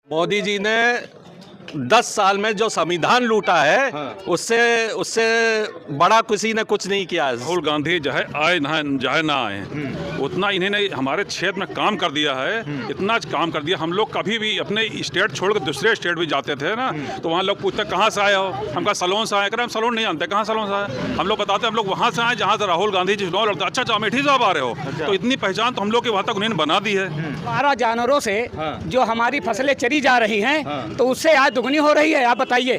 मोदी जी ने 10 साल में जो संविधान लूटा है, उससे उससे बड़ा किसी ने कुछ नहीं किया है। राहुल गांधी चाहे आए ना आए, उतना इन्होंने हमारे क्षेत्र में काम कर दिया है, इतना काम कर दिया। हम लोग कभी भी अपने स्टेट छोड़कर दूसरे स्टेट भी जाते थे ना, तो वहाँ लोग पूछते कहाँ से आए हो, हम कहा सलोन से आए। हम सलोन नहीं जानते, कहाँ सलोन से आए। हम लोग बताते हम लोग वहाँ से आए जहाँ से राहुल गांधी जी चुनाव लड़ते। अच्छा अमेठी से आप आ रहे हो, तो इतनी पहचान तो हम लोग के वहाँ तक उन्होंने बना दी है। 12 जानवरों से जो हमारी फसलें चरी जा रही हैं, तो उससे आज दुगनी हो रही है। आप बताइए,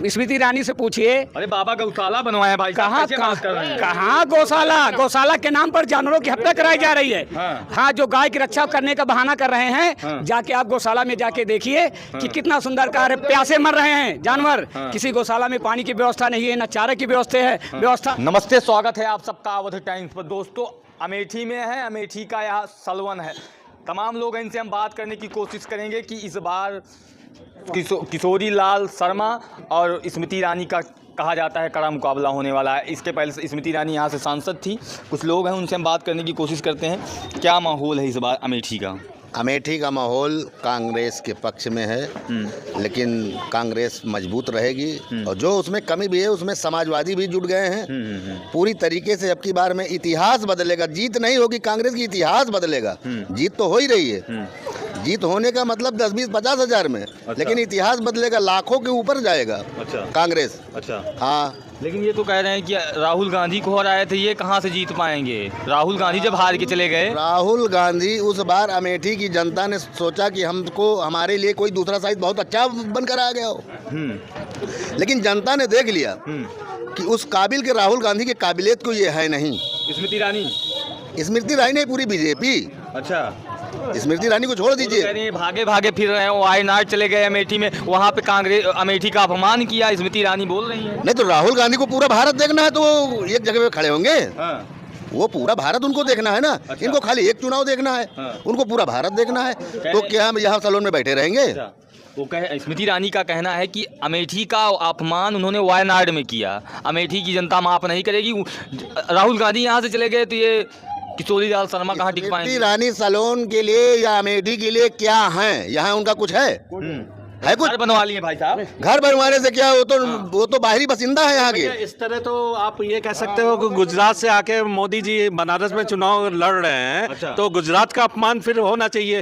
स्मृति ईरानी से पूछिए। अरे बाबा गौशाला बनवाया भाई, कहाँ गौशाला के नाम पर जानवरों की हत्या कराई जा रही है। हाँ, जो गाय की रक्षा करने का बहाना कर रहे हैं, जाके आप गौशाला में जाके देखिए कि कितना सुंदर कार्य, प्यासे मर रहे हैं जानवर। किसी गौशाला में पानी की व्यवस्था नहीं है, न चारे की व्यवस्था। नमस्ते, स्वागत है आप सबका अवध टाइम्स पर। दोस्तों, अमेठी में है, अमेठी का यहाँ सलवन है। तमाम लोग इनसे हम बात करने की कोशिश करेंगे कि इस बार किशोरी लाल शर्मा और स्मृति ईरानी का कहा जाता है कड़ा मुकाबला होने वाला है। इसके पहले स्मृति ईरानी यहाँ से सांसद थी। कुछ लोग हैं, उनसे हम बात करने की कोशिश करते हैं। क्या माहौल है इस बार अमेठी का? अमेठी का माहौल कांग्रेस के पक्ष में है, लेकिन कांग्रेस मजबूत रहेगी। और जो उसमें कमी भी है, उसमें समाजवादी भी जुट गए हैं पूरी तरीके से। अब की बार में इतिहास बदलेगा। जीत नहीं होगी कांग्रेस की, इतिहास बदलेगा। जीत तो हो ही रही है, जीत होने का मतलब 10, 20, 50 हज़ार में। लेकिन इतिहास बदलेगा, लाखों के ऊपर जाएगा कांग्रेस। हाँ, लेकिन ये तो कह रहे हैं कि राहुल गांधी को हराए थे, ये कहाँ से जीत पाएंगे? राहुल गांधी जब हार के चले गए। राहुल गांधी, उस बार अमेठी की जनता ने सोचा कि हमको, हमारे लिए कोई दूसरा साइड बहुत अच्छा बनकर आ गया हो। लेकिन जनता ने देख लिया कि उस काबिल के राहुल गांधी के काबिलियत को ये है नहीं। स्मृति ईरानी नहीं, पूरी बीजेपी। अच्छा, स्मृति ईरानी को छोड़ दीजिए। भागे भागे फिर रहे हैं, वायनाड चले गए अमेठी में, वहाँ पे कांग्रेस अमेठी का अपमान किया, स्मृति ईरानी बोल रही है। नहीं तो राहुल गांधी को पूरा भारत देखना है, तो वो एक जगह पे खड़े होंगे। वो पूरा भारत उनको देखना है ना। अच्छा। इनको खाली एक चुनाव देखना है। उनको पूरा भारत देखना है। तो क्या हम यहाँ सैलून में बैठे रहेंगे? वो स्मृति ईरानी का कहना है कि अमेठी का अपमान उन्होंने वायनाड में किया, अमेठी की जनता माफ नहीं करेगी। राहुल गांधी यहाँ से चले गए तो ये किशोरी लाल शर्मा कहाँ टिक पाएंगे? ईरानी सलोन के लिए या अमेठी के लिए क्या है? यहाँ उनका कुछ है कुछ? घर बनवा लिए भाई साहब। घर बनवाने से क्या, वो तो बाहरी बसिंदा है यहाँ के। इस तरह तो आप ये कह सकते हो कि गुजरात से आके मोदी जी बनारस में चुनाव लड़ रहे हैं। अच्छा। तो गुजरात का अपमान फिर होना चाहिए।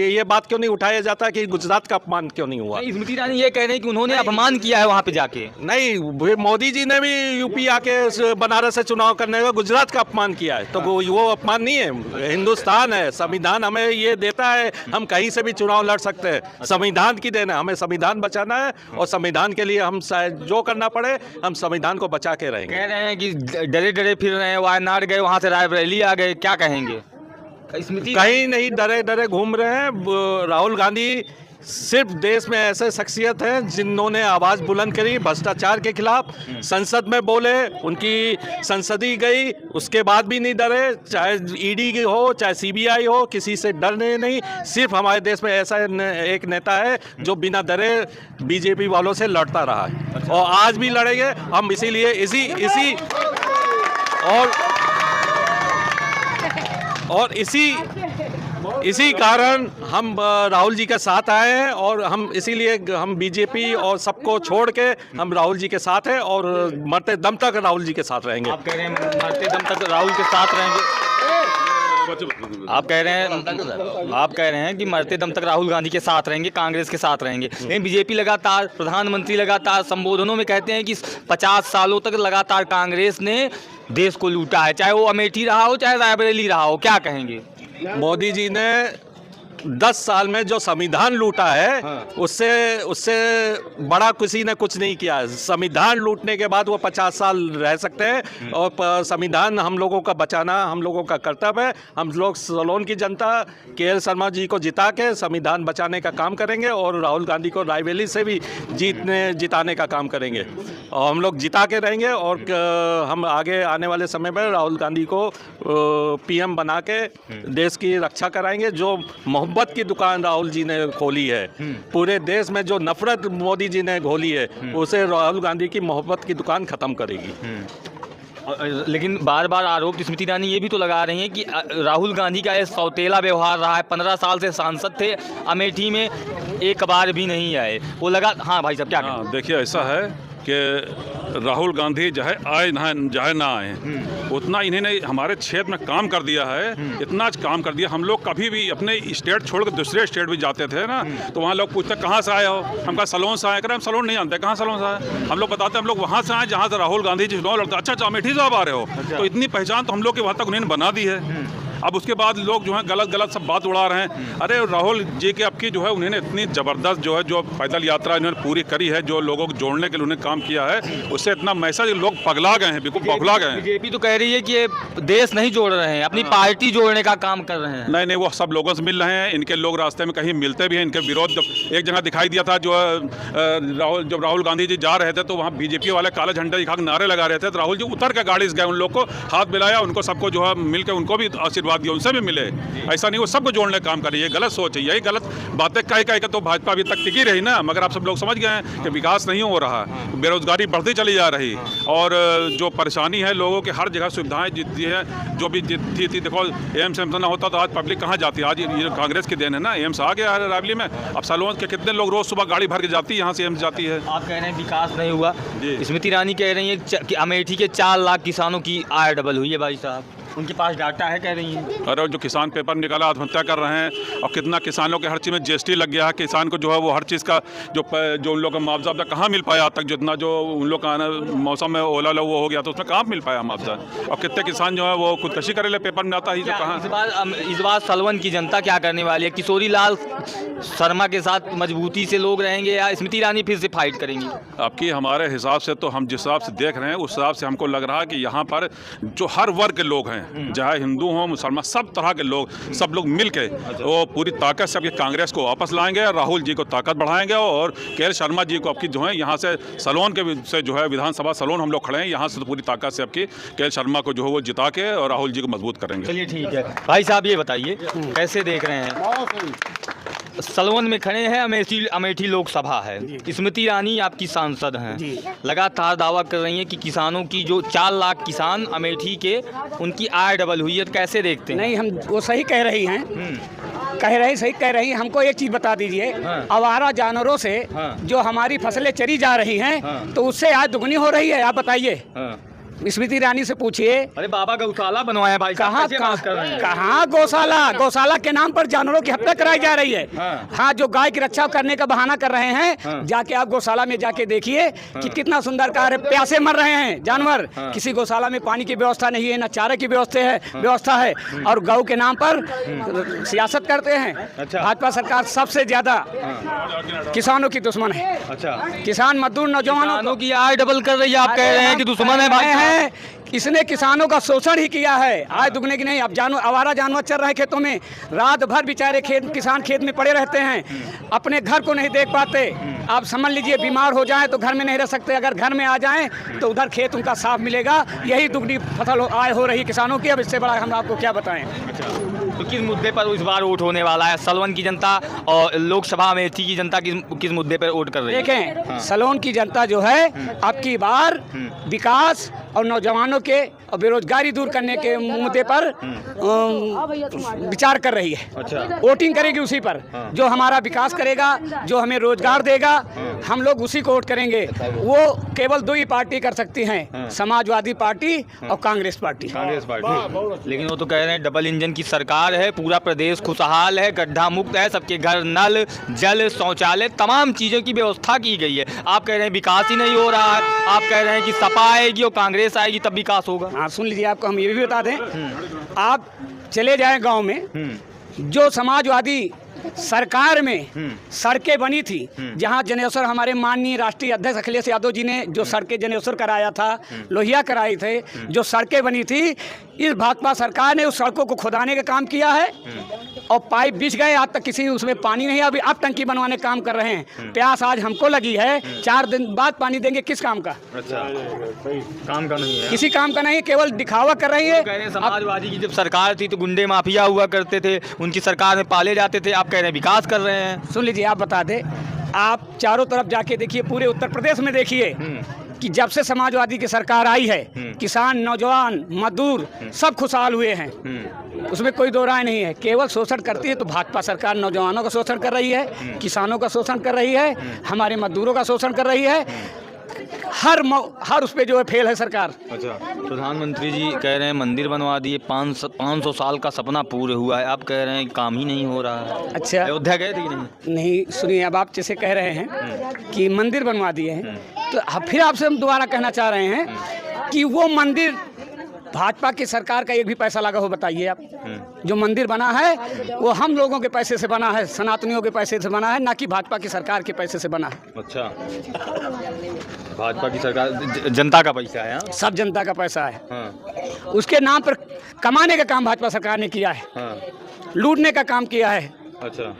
ये बात क्यों नहीं उठाया जाता कि गुजरात का अपमान क्यों नहीं हुआ? स्मृति ईरानी ये कह रहे हैं कि उन्होंने अपमान किया है वहाँ पे जाके। नहीं, मोदी जी ने भी यूपी आके बनारस से चुनाव करने का गुजरात का अपमान किया है। तो वो अपमान नहीं है। हिंदुस्तान है, संविधान हमें ये देता है, हम कहीं से भी चुनाव लड़ सकते हैं। संविधान की देना, हमें संविधान बचाना है और संविधान के लिए हम जो करना पड़े, हम संविधान को बचा के रहेंगे। कह रहे हैं कि डरे डरे फिर रहे हैं, वायनाड गए, वहां से रायबरेली आ गए, क्या कहेंगे? कहीं नहीं डरे डरे घूम रहे हैं। राहुल गांधी सिर्फ देश में ऐसे शख्सियत हैं जिन्होंने आवाज़ बुलंद करी भ्रष्टाचार के खिलाफ, संसद में बोले, उनकी संसदी गई, उसके बाद भी नहीं डरे। चाहे ईडी हो, चाहे सीबीआई हो, किसी से डरने नहीं। सिर्फ हमारे देश में ऐसा एक नेता है जो बिना डरे बीजेपी वालों से लड़ता रहा है और आज भी लड़ेंगे हम। इसीलिए इसी कारण हम राहुल जी के साथ आए हैं और हम इसीलिए हम बीजेपी और सबको छोड़ के हम राहुल जी के साथ हैं और मरते दम तक राहुल जी के साथ रहेंगे। आप कह रहे हैं मरते दम तक राहुल के साथ रहेंगे? आप कह रहे हैं कि मरते दम तक राहुल गांधी के साथ रहेंगे, कांग्रेस के साथ रहेंगे। लेकिन बीजेपी लगातार, प्रधानमंत्री लगातार संबोधनों में कहते हैं कि 50 सालों तक लगातार कांग्रेस ने देश को लूटा है, चाहे वो अमेठी रहा हो, चाहे रायबरेली रहा हो। क्या कहेंगे? मोदी जी ने 10 साल में जो संविधान लूटा है, उससे बड़ा किसी ने कुछ नहीं किया। संविधान लूटने के बाद वो 50 साल रह सकते हैं और संविधान हम लोगों का बचाना हम लोगों का कर्तव्य है। हम लोग सलोन की जनता के शर्मा जी को जिता के संविधान बचाने का काम करेंगे और राहुल गांधी को रायबरेली से भी जिताने का काम करेंगे और हम लोग जिता के रहेंगे। और हम आगे आने वाले समय में राहुल गांधी को पीएम बना के देश की रक्षा कराएंगे। जो मोहब्बत की दुकान राहुल जी ने खोली है, पूरे देश में जो नफरत मोदी जी ने घोली है, उसे राहुल गांधी की मोहब्बत की दुकान खत्म करेगी। लेकिन बार बार आरोप स्मृति ईरानी ये भी तो लगा रही हैं कि राहुल गांधी का ये सौतेला व्यवहार रहा है। 15 साल से सांसद थे, अमेठी में एक बार भी नहीं आए। वो लगा। हाँ भाई साहब क्या कहें? हाँ, देखिए ऐसा है कि राहुल गांधी चाहे आए ना आए, उतना इन्होंने हमारे क्षेत्र में काम कर दिया है, इतना काम कर दिया। हम लोग कभी भी अपने स्टेट छोड़कर दूसरे स्टेट भी जाते थे ना, तो वहाँ लोग पूछते कहाँ से आए हो, हम कहा सलोन से आए। करें हम सलोन नहीं जानते, कहाँ सलोन से आए? हम लोग बताते हम लोग वहाँ से आए जहाँ से राहुल गांधी जी चुनाव लड़ते। अच्छा अमेठी से आप आ रहे हो, तो इतनी पहचान तो हम लोग के वहाँ तक उन्होंने बना दी है। अब उसके बाद लोग जो है गलत सब बात उड़ा रहे हैं। अरे राहुल जी के अब की जो है उन्होंने इतनी ज़बरदस्त जो है जो पैदल यात्रा इन्होंने पूरी करी है, जो लोगों को जोड़ने के लिए उन्होंने काम किया है, उससे इतना मैसेज लोग पगला गए हैं, बिल्कुल पगला गए हैं। बीजेपी तो कह रही है कि ये देश नहीं जोड़ रहे हैं, अपनी पार्टी जोड़ने का काम कर रहे हैं। नहीं, वो सब लोगों से मिल रहे हैं। इनके लोग रास्ते में कहीं मिलते भी हैं। इनके विरोध जब एक जगह दिखाई दिया था, जब राहुल गांधी जी जा रहे थे तो वहाँ बीजेपी वाले काले झंडे दिखा नारे लगा रहे थे, तो राहुल जी उतर के गाड़ी से गए, उन लोग को हाथ मिलाया, उनको सबको जो है मिल के उनको भी आशीर्वाद दिया, उनसे भी मिले। ऐसा नहीं, वो सबको जोड़ने का काम कर रही है। गलत सोच है, यही गलत बातें कह के तो भाजपा अभी तक टिकी रही ना। मगर आप सब लोग समझ गए हैं कि विकास नहीं हो रहा, बेरोजगारी बढ़ती चली जा रही, और जो परेशानी है लोगों की हर जगह सुविधाएं जितनी है जो भी थी। देखो एम्स ना होता तो आज पब्लिक कहाँ जाती? आज ये कांग्रेस की देन है ना, एम्स आ गया है रावली में। अब सलोन के कितने लोग रोज सुबह गाड़ी भर के जाती है, यहाँ से एम्स जाती है। आप कह रहे हैं विकास नहीं हुआ, स्मृति ईरानी कह रही है कि अमेठी के 4 लाख किसानों की आय डबल हुई है। भाई साहब उनके पास डाटा है, कह रही हैं। अरे जो किसान पेपर निकाला आत्महत्या कर रहे हैं, और कितना किसानों के हर चीज़ में जीएसटी लग गया है। किसान को जो है वो हर चीज़ का जो उन लोग का मुआवजा कहाँ मिल पाया आज तक? जितना जो उन लोग का मौसम में ओला वो हो गया तो उसमें कहाँ मिल पाया मुआवजा? और कितने किसान जो है वो खुदकशी करे ले, पेपर में आता ही जो कहाँ। इस बार सलवन की जनता क्या करने वाली है? किशोरी लाल शर्मा के साथ मजबूती से लोग रहेंगे या स्मृति ईरानी फिर से फाइट करेंगी? आपकी हमारे हिसाब से तो हम जिस हिसाब से देख रहे हैं उस हिसाब से हमको लग रहा है कि यहाँ पर जो हर वर्ग के लोग हैं, चाहे हिंदू हो मुसलमान, सब तरह के लोग, सब लोग मिल के वो पूरी ताकत से आपकी कांग्रेस को वापस लाएंगे, राहुल जी को ताकत बढ़ाएंगे, और के शर्मा जी को आपकी जो है यहाँ से सलोन के से जो है विधानसभा सलोन हम लोग खड़े हैं, यहाँ से तो पूरी ताकत से आपकी के शर्मा को जो है वो जिता के और राहुल जी को मजबूत करेंगे। चलिए ठीक है भाई साहब, ये बताइए कैसे देख रहे हैं? सलवन में खड़े हैं, अमेठी लोकसभा है, स्मृति ईरानी आपकी सांसद हैं, लगातार दावा कर रही हैं कि किसानों की जो 4 लाख किसान अमेठी के उनकी आय डबल हुई है, तो कैसे देखते हैं? नहीं, हम वो सही कह रही हैं, सही कह रही हैं। हमको एक चीज़ बता दीजिए, आवारा जानवरों से जो हमारी फसलें चरी जा रही हैं तो उससे आय दुगनी हो रही है। आप बताइए, स्मृति ईरानी से पूछिए। अरे बाबा गौशाला बनवाया भाई, कहाँ गौशाला के नाम पर जानवरों की हत्या कराई जा रही है। हाँ, जो गाय की रक्षा करने का बहाना कर रहे हैं, जाके आप गौशाला में जाके देखिए कि कितना सुंदर कार्य, प्यासे मर रहे हैं जानवर। किसी गौशाला में पानी की व्यवस्था नहीं है, न चारे की व्यवस्था है, और गौ के नाम पर सियासत करते हैं। भाजपा सरकार सबसे ज्यादा किसानों की दुश्मन है। किसान मजदूर नौजवानों की आय डबल कर रही है, आप कह रहे हैं कि दुश्मन है भाई? इसने किसानों का शोषण ही किया है, आय दुगने की नहीं। अब आवारा जानवर चल रहे हैं खेतों में, रात भर बेचारे किसान खेत में पड़े रहते हैं, अपने घर को नहीं देख पाते। आप समझ लीजिए, बीमार हो जाएं तो घर में नहीं रह सकते, अगर घर में आ जाएं तो उधर खेत उनका साफ मिलेगा। यही दुगनी फसल आय हो रही किसानों की। अब इससे बड़ा हम आपको क्या बताएं? तो किस मुद्दे पर इस बार वोट होने वाला है? सलवन की जनता और लोकसभा अमेठी की जनता किस मुद्दे पर वोट कर रही है? देखें, सलोन की जनता जो है अब की बार विकास और नौजवानों के और बेरोजगारी दूर करने के मुद्दे पर विचार कर रही है। वोटिंग करेगी उसी पर, जो हमारा विकास करेगा, जो हमें रोजगार देगा, हम लोग उसी को वोट करेंगे। वो केवल 2 ही पार्टी कर सकती हैं, समाजवादी पार्टी और कांग्रेस पार्टी। लेकिन वो तो कह रहे हैं डबल इंजन की सरकार है, पूरा प्रदेश खुशहाल है, गड्ढा मुक्त है, सबके घर नल जल शौचालय तमाम चीज़ों की व्यवस्था की गई है। आप कह रहे हैं विकास ही नहीं हो रहा है, आप कह रहे हैं कि सपा आएगी और कांग्रेस आएगी तब विकास होगा। हाँ, सुन लीजिए, आपको हम ये भी बता दें, आप चले जाएं गांव में, जो समाजवादी सरकार में सड़कें बनी थी, जहां जनेश्वर हमारे माननीय राष्ट्रीय अध्यक्ष अखिलेश यादव जी ने जो सड़कें जनेश्वर कराया था, लोहिया कराई थे, जो सड़कें बनी थी, इस भाजपा सरकार ने उस सड़कों को खोदाने का काम किया है और पाइप बिछ गए, आज तक किसी उसमें पानी नहीं है। अभी अब टंकी बनवाने का काम कर रहे हैं। प्यास आज हमको लगी है, 4 दिन बाद पानी देंगे, किस काम का? काम का नहीं है, किसी काम का नहीं, केवल दिखावा कर रही है। कह रहे हैं समाजवादी की जब सरकार थी तो गुंडे माफिया हुआ करते थे, उनकी सरकार में पाले जाते थे, आप कह रहे हैं विकास कर रहे हैं। सुन लीजिए, आप बता दें, आप चारों तरफ जाके देखिए, पूरे उत्तर प्रदेश में देखिए, कि जब से समाजवादी की सरकार आई है किसान, नौजवान, मजदूर सब खुशहाल हुए हैं। उसमें कोई दो राय नहीं है। केवल शोषण करती है तो भाजपा सरकार नौजवानों का शोषण कर रही है, किसानों का शोषण कर रही है, हमारे मजदूरों का शोषण कर रही है। हर उस पे जो है फेल है सरकार। अच्छा, प्रधानमंत्री जी कह रहे हैं मंदिर बनवा दिए, 500 साल का सपना पूरे हुआ है, आप कह रहे हैं काम ही नहीं हो रहा है। अच्छा, अयोध्या गए थे कि नहीं? नहीं, सुनिए, अब आप जैसे कह रहे हैं कि मंदिर बनवा दिए हैं, तो फिर आपसे हम दोबारा कहना चाह रहे हैं कि वो मंदिर भाजपा की सरकार का एक भी पैसा लगा हो, बताइए आप। जो मंदिर बना है वो हम लोगों के पैसे से बना है, सनातनियों के पैसे से बना है, ना कि भाजपा की सरकार के पैसे से बना है। अच्छा, भाजपा की सरकार, जनता का पैसा है। हाँ? सब जनता का पैसा है। हाँ। उसके नाम पर कमाने का काम भाजपा सरकार ने किया है, हाँ। लूटने का काम किया है। अच्छा,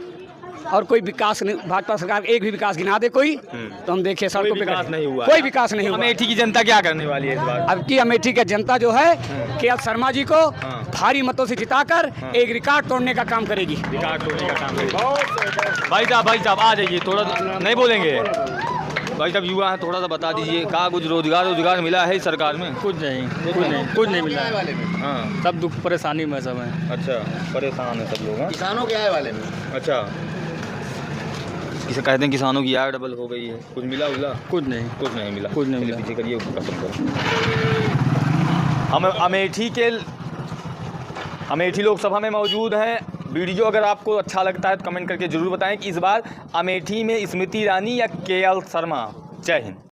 और कोई विकास नहीं, भाजपा सरकार एक भी विकास गिना दे कोई तो हम देखिए सड़कों पे विकास नहीं हुआ, कोई विकास नहीं हुआ। अमेठी की जनता क्या करने वाली है इस बार? अब की अमेठी की जनता जो है के एल शर्मा जी को भारी मतों से जिताकर एक रिकॉर्ड तोड़ने का काम करेगी। रिकॉर्ड तोड़ने का काम करेगी। भाई साहब आ जाइए, थोड़ा नहीं बोलेंगे भाई साहब, युवा हैं, थोड़ा सा बता दीजिए, कहाँ कुछ रोजगार मिला है इस सरकार में? कुछ नहीं मिला है। हाँ, सब दुख परेशानी में सब है। अच्छा, परेशान है सब लोग। हाँ? किसानों के आय वाले में अच्छा, इसे कहते हैं किसानों की आय डबल हो गई है, कुछ मिला? कुछ नहीं मिला। पीछे करिए, खत्म करो। हम अमेठी लोकसभा में मौजूद हैं। वीडियो अगर आपको अच्छा लगता है तो कमेंट करके ज़रूर बताएं कि इस बार अमेठी में स्मृति ईरानी या के एल शर्मा। जय हिंद।